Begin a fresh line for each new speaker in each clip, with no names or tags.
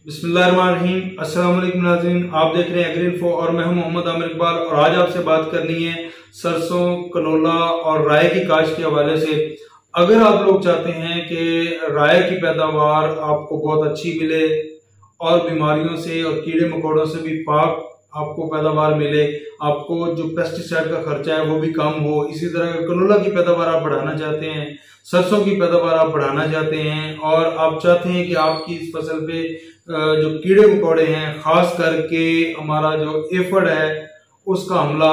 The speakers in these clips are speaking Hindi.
बिस्मिल्लाहिर्रहमानिर्रहीम। अस्सलाम वालेकुम नाज़रीन, आप देख रहे हैं एग्री इन्फो और मैं हूं मोहम्मद आमिर इकबाल। और आज आपसे बात करनी है सरसों, कनोला और राय की काश्त के हवाले से। अगर आप लोग चाहते हैं कि राय की पैदावार आपको बहुत अच्छी मिले और बीमारियों से और कीड़े मकोड़ों से भी पाक आपको पैदावार मिले, आपको जो पेस्टिसाइड का खर्चा है वो भी कम हो, इसी तरह कनोला की पैदावार आप बढ़ाना चाहते हैं, सरसों की पैदावार आप बढ़ाना चाहते हैं और आप चाहते हैं कि आपकी इस फसल पे जो कीड़े मकोड़े हैं, खास करके हमारा जो एफड है उसका हमला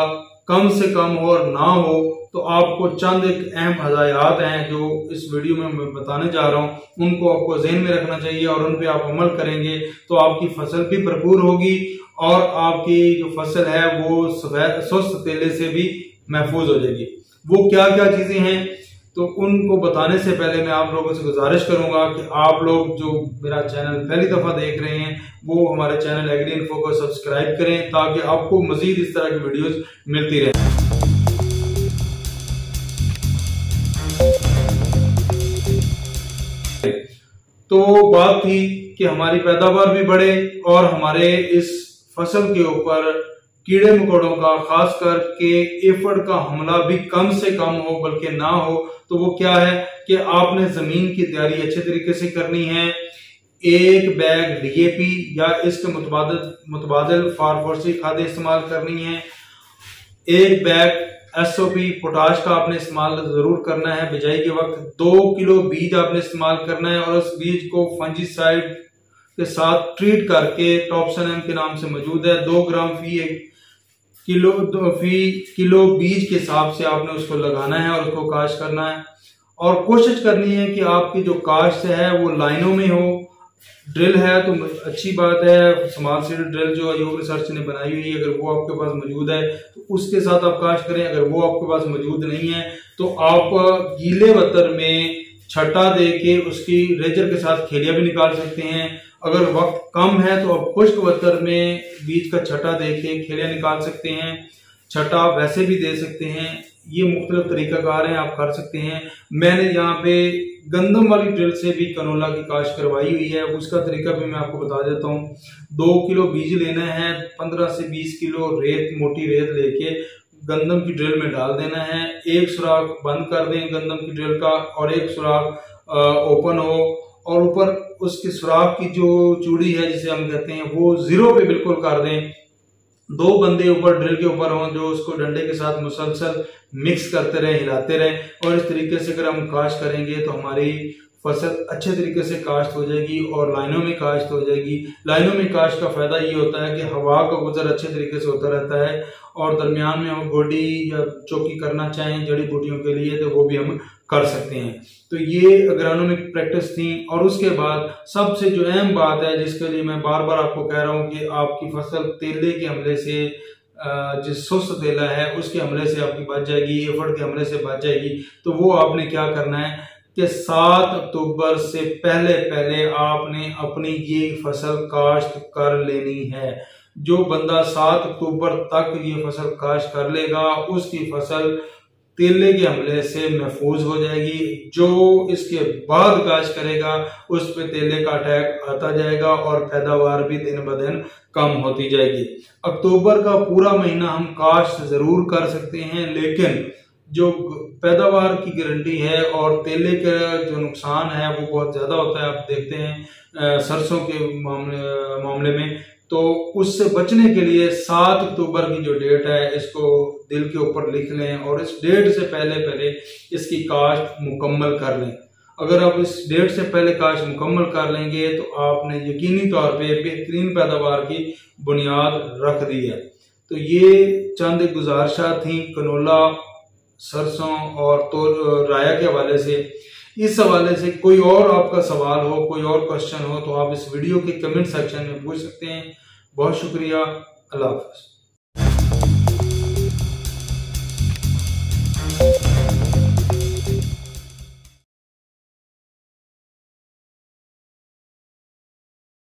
कम से कम हो और ना हो, तो आपको चंद एक अहम हदायत हैं जो इस वीडियो में मैं बताने जा रहा हूं, उनको आपको ज़हन में रखना चाहिए और उन पे आप अमल करेंगे तो आपकी फसल भी भरपूर होगी और आपकी जो फसल है वो स्वस्थ तेले से भी महफूज हो जाएगी। वो क्या क्या चीजें हैं तो उनको बताने से पहले मैं आप लोगों से गुजारिश करूंगा कि आप लोग जो मेरा चैनल पहली दफा देख रहे हैं वो हमारे चैनल एग्री इन्फो को सब्सक्राइब करें ताकि आपको मजीद इस तरह की वीडियोस मिलती रहे। तो बात थी कि हमारी पैदावार भी बढ़े और हमारे इस फसल के ऊपर कीड़े मकोड़ों का खास करके एफड का हमला भी कम से कम हो बल्कि ना हो। तो वो क्या है कि आपने जमीन की तैयारी अच्छे तरीके से करनी है। एक बैग डीएपी या इसके मुतबादिल फास्फोरसी खादें इस्तेमाल करनी है। एक बैग एसओपी पोटाश का आपने इस्तेमाल जरूर करना है। बिजाई के वक्त 2 किलो बीज आपने इस्तेमाल करना है और उस बीज को फंजीसाइड के साथ ट्रीट करके टॉप्सन एम के नाम से मौजूद है 2 ग्राम फी किलो बीज के हिसाब से आपने उसको लगाना है और उसको काश्त करना है। और कोशिश करनी है कि आपकी जो काश्त है वो लाइनों में हो। ड्रिल है तो अच्छी बात है, स्मॉल सीड ड्रिल जो योग रिसर्च ने बनाई हुई है, अगर वो आपके पास मौजूद है तो उसके साथ आप काश्त करें। अगर वो आपके पास मौजूद नहीं है तो आप गीले बतर में छटा दे के उसकी रेजर के साथ खेलिया भी निकाल सकते हैं। अगर वक्त कम है तो आप खुश्क बतर में बीज का छटा दे के खेलिया निकाल सकते हैं। छटा वैसे भी दे सकते हैं, ये मुख्तलिफ तरीकाकार हैं, आप कर सकते हैं। मैंने यहाँ पे गंदम वाली ड्रिल से भी कनोला की काश्त करवाई हुई है, उसका तरीका भी मैं आपको बता देता हूँ। 2 किलो बीज लेना है, 15 से 20 किलो रेत, मोटी रेत लेके गंदम की ड्रिल में डाल देना है। एक सुराख बंद कर दें गंदम की ड्रिल का और एक सुराख ओपन हो और ऊपर उसके सुराख की जो चूड़ी है जिसे हम कहते हैं वो 0 पे बिल्कुल कर दें। 2 बंदे ऊपर ड्रिल के ऊपर हों जो उसको डंडे के साथ मुसलसल मिक्स करते रहे, हिलाते रहे और इस तरीके से अगर हम काश्त करेंगे तो हमारी फसल अच्छे तरीके से काश्त हो जाएगी और लाइनों में काश्त हो जाएगी। लाइनों में काश्त का फायदा ये होता है कि हवा का गुजर अच्छे तरीके से होता रहता है और दरमियान में हम गोडी या चौकी करना चाहें जड़ी बूटियों के लिए तो वो भी हम कर सकते हैं। तो ये एग्रोनॉमिक प्रैक्टिस थी। और उसके बाद सबसे जो अहम बात है जिसके लिए मैं बार बार आपको कह रहा हूँ कि आपकी फसल तेले के हमले से, जिस सुस्त तेला है उसके हमले से आपकी बच जाएगी, एफड के हमले से बच जाएगी। तो वो आपने क्या करना है कि 7 अक्टूबर से पहले आपने अपनी ये फसल काश्त कर लेनी है। जो बंदा 7 अक्टूबर तक ये फसल काश्त कर लेगा उसकी फसल तेले के हमले से महफूज हो जाएगी। जो इसके बाद काश्त करेगा उस पे तेले का अटैक आता जाएगा और पैदावार भी दिन ब दिन कम होती जाएगी। अक्टूबर का पूरा महीना हम काश्त जरूर कर सकते हैं, लेकिन जो पैदावार की गारंटी है और तेले का जो नुकसान है वो बहुत ज्यादा होता है। आप देखते हैं सरसों के मामले में, तो उससे बचने के लिए 7 अक्टूबर की जो डेट है इसको दिल के ऊपर लिख लें और इस डेट से पहले इसकी काश्त मुकम्मल कर लें। अगर आप इस डेट से पहले काश्त मुकम्मल कर लेंगे तो आपने यकीनी तौर पे बेहतरीन पैदावार की बुनियाद रख दी है। तो ये चंद गुजारिशात थी कनोला, सरसों और तो राया के हवाले से। इस हवाले से कोई और आपका सवाल हो, कोई और क्वेश्चन हो तो आप इस वीडियो के कमेंट सेक्शन में पूछ सकते हैं। बहुत शुक्रिया। अल्लाह हाफ़िज़।